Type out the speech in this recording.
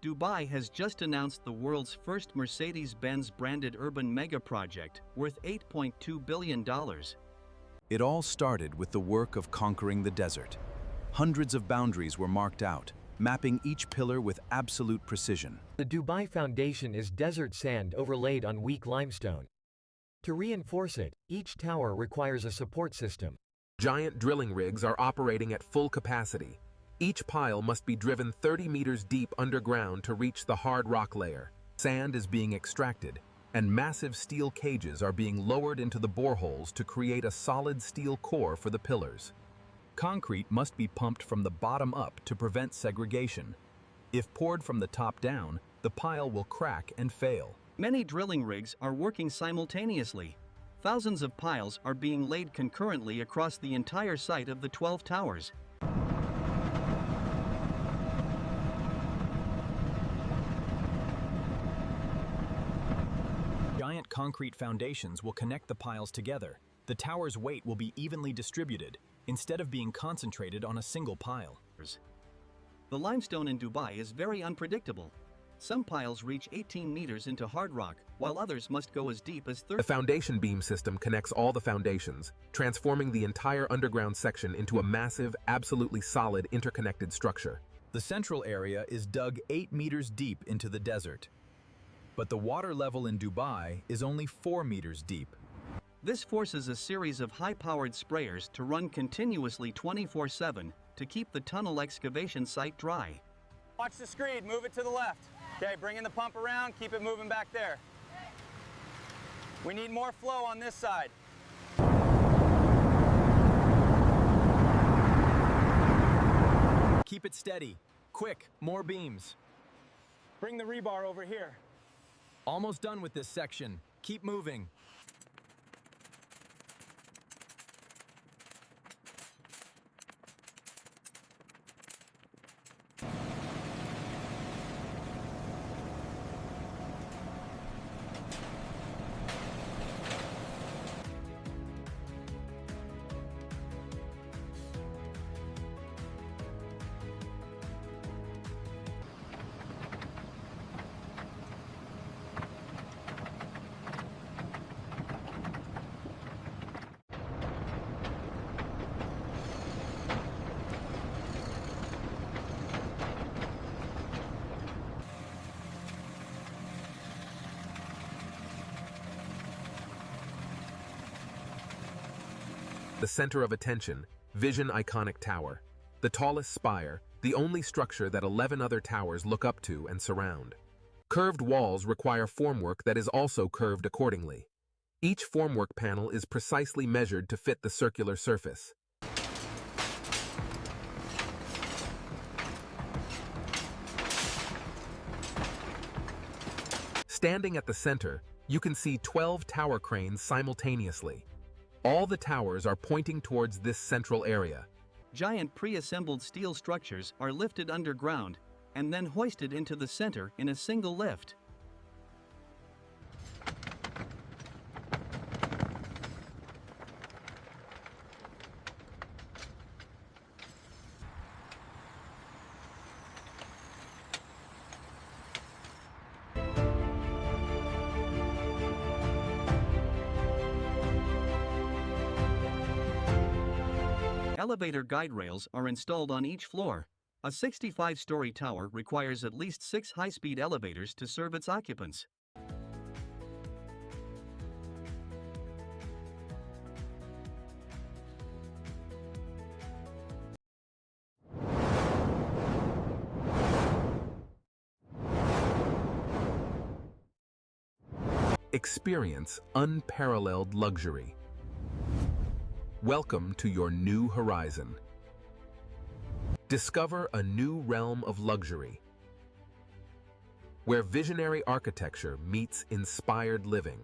Dubai has just announced the world's first Mercedes-Benz branded urban megaproject worth $8.2 billion. It all started with the work of conquering the desert. Hundreds of boundaries were marked out, mapping each pillar with absolute precision. The Dubai foundation is desert sand overlaid on weak limestone. To reinforce it, each tower requires a support system. Giant drilling rigs are operating at full capacity. Each pile must be driven 30 meters deep underground to reach the hard rock layer. Sand is being extracted, and massive steel cages are being lowered into the boreholes to create a solid steel core for the pillars. Concrete must be pumped from the bottom up to prevent segregation. If poured from the top down, the pile will crack and fail. Many drilling rigs are working simultaneously. Thousands of piles are being laid concurrently across the entire site of the 12 towers. Giant concrete foundations will connect the piles together. The tower's weight will be evenly distributed, instead of being concentrated on a single pile. The limestone in Dubai is very unpredictable. Some piles reach 18 meters into hard rock, while others must go as deep as 30. The foundation beam system connects all the foundations, transforming the entire underground section into a massive, absolutely solid, interconnected structure. The central area is dug 8 meters deep into the desert. But the water level in Dubai is only 4 meters deep. This forces a series of high-powered sprayers to run continuously 24/7 to keep the tunnel excavation site dry. Watch the screed, move it to the left. Okay, bringing the pump around, keep it moving back there. We need more flow on this side. Keep it steady. Quick, more beams. Bring the rebar over here. Almost done with this section. Keep moving. The center of attention, Vision Iconic Tower. The tallest spire, the only structure that 11 other towers look up to and surround. Curved walls require formwork that is also curved accordingly. Each formwork panel is precisely measured to fit the circular surface. Standing at the center, you can see 12 tower cranes simultaneously. All the towers are pointing towards this central area. Giant pre-assembled steel structures are lifted underground and then hoisted into the center in a single lift. Elevator guide rails are installed on each floor. A 65-story tower requires at least 6 high-speed elevators to serve its occupants. Experience unparalleled luxury. Welcome to your new horizon. Discover a new realm of luxury, where visionary architecture meets inspired living.